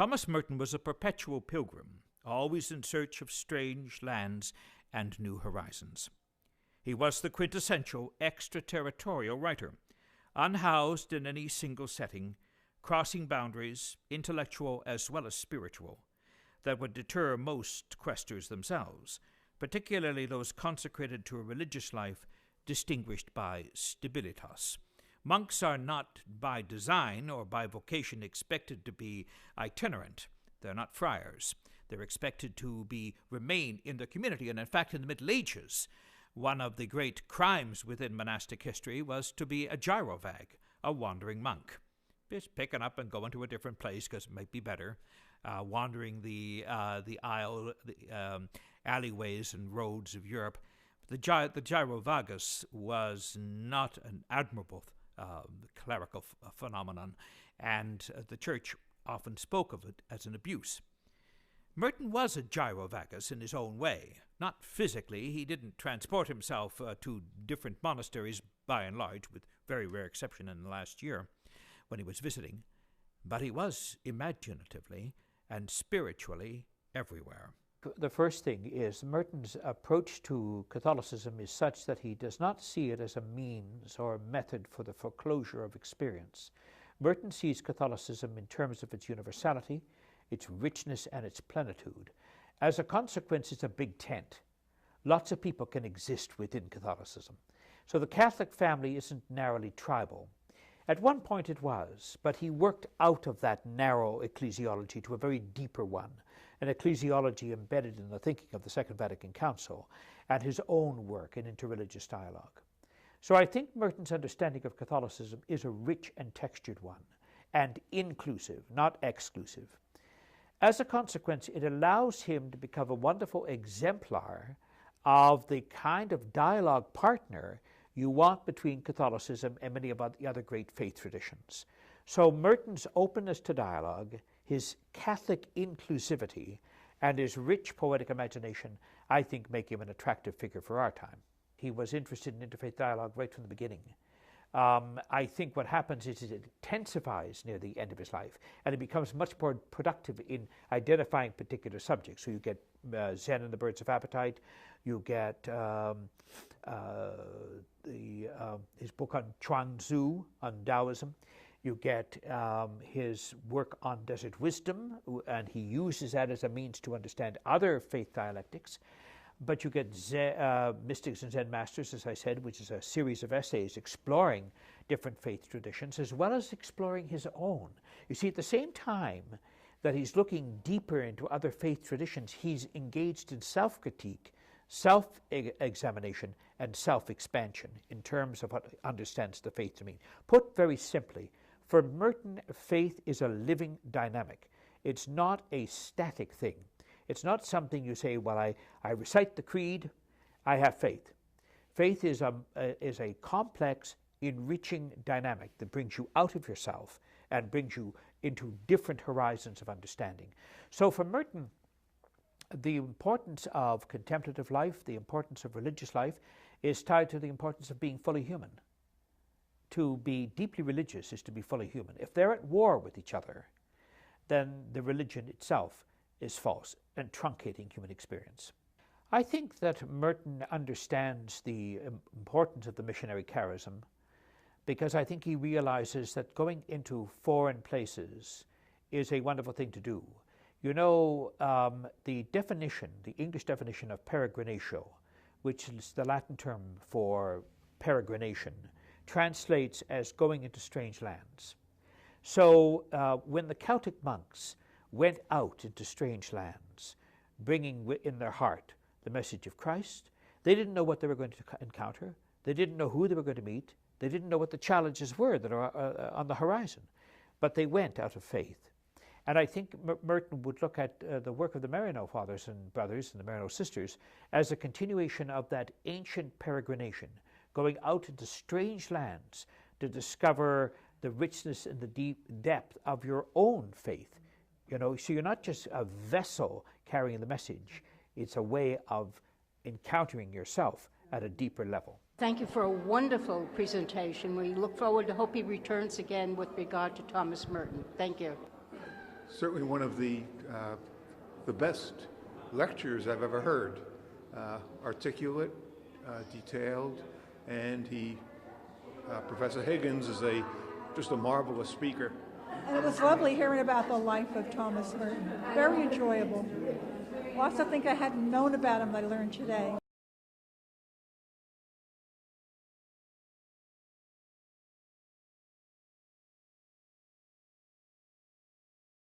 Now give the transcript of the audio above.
Thomas Merton was a perpetual pilgrim, always in search of strange lands and new horizons. He was the quintessential extraterritorial writer, unhoused in any single setting, crossing boundaries, intellectual as well as spiritual, that would deter most questers themselves, particularly those consecrated to a religious life distinguished by stabilitas. Monks are not by design or by vocation expected to be itinerant. They're not friars. They're expected to remain in the community. And in fact, in the Middle Ages, one of the great crimes within monastic history was to be a gyrovag, a wandering monk. Just picking up and going to a different place because it might be better, wandering the alleyways and roads of Europe. The gyrovagus was not an admirable clerical phenomenon, and the church often spoke of it as an abuse. Merton was a gyrovagus in his own way. Not physically, he didn't transport himself to different monasteries, by and large, with very rare exception in the last year when he was visiting, but he was imaginatively and spiritually everywhere. The first thing is Merton's approach to Catholicism is such that he does not see it as a means or a method for the foreclosure of experience. Merton sees Catholicism in terms of its universality, its richness, and its plenitude. As a consequence, it's a big tent. Lots of people can exist within Catholicism. So the Catholic family isn't narrowly tribal. At one point it was, but he worked out of that narrow ecclesiology to a very deeper one, an ecclesiology embedded in the thinking of the Second Vatican Council and his own work in interreligious dialogue. So I think Merton's understanding of Catholicism is a rich and textured one, and inclusive, not exclusive. As a consequence, it allows him to become a wonderful exemplar of the kind of dialogue partner you want between Catholicism and many of the other great faith traditions. So Merton's openness to dialogue, his Catholic inclusivity, and his rich poetic imagination, I think, make him an attractive figure for our time. He was interested in interfaith dialogue right from the beginning. I think what happens is it intensifies near the end of his life, and it becomes much more productive in identifying particular subjects. So you get Zen and the Birds of Appetite, you get his book on Chuang Tzu, on Taoism, you get his work on desert wisdom, and he uses that as a means to understand other faith dialectics. But you get Mystics and Zen Masters, as I said, which is a series of essays exploring different faith traditions, as well as exploring his own. You see, at the same time that he's looking deeper into other faith traditions, he's engaged in self-critique, self-examination, and self-expansion in terms of what he understands the faith to mean. Put very simply, for Merton, faith is a living dynamic. It's not a static thing. It's not something you say, well, I recite the creed, I have faith. Faith is a complex, enriching dynamic that brings you out of yourself and brings you into different horizons of understanding. So for Merton, the importance of contemplative life, the importance of religious life, is tied to the importance of being fully human. To be deeply religious is to be fully human. If they're at war with each other, then the religion itself is false and truncating human experience. I think that Merton understands the importance of the missionary charism because I think he realizes that going into foreign places is a wonderful thing to do. You know, the English definition of peregrinatio, which is the Latin term for peregrination, translates as going into strange lands. So when the Celtic monks went out into strange lands, bringing in their heart the message of Christ, they didn't know what they were going to encounter. They didn't know who they were going to meet. They didn't know what the challenges were that are on the horizon. But they went out of faith. And I think Merton would look at the work of the Maryknoll fathers and brothers and the Maryknoll sisters as a continuation of that ancient peregrination, going out into strange lands to discover the richness and the deep depth of your own faith. You know, so you're not just a vessel carrying the message. It's a way of encountering yourself at a deeper level. Thank you for a wonderful presentation. We look forward to hope he returns again with regard to Thomas Merton. Thank you. certainly one of the best lectures I've ever heard. Articulate, detailed, and Professor Higgins is just a marvelous speaker. And it was lovely hearing about the life of Thomas Merton. Very enjoyable. Lots of things I hadn't known about him that I learned today.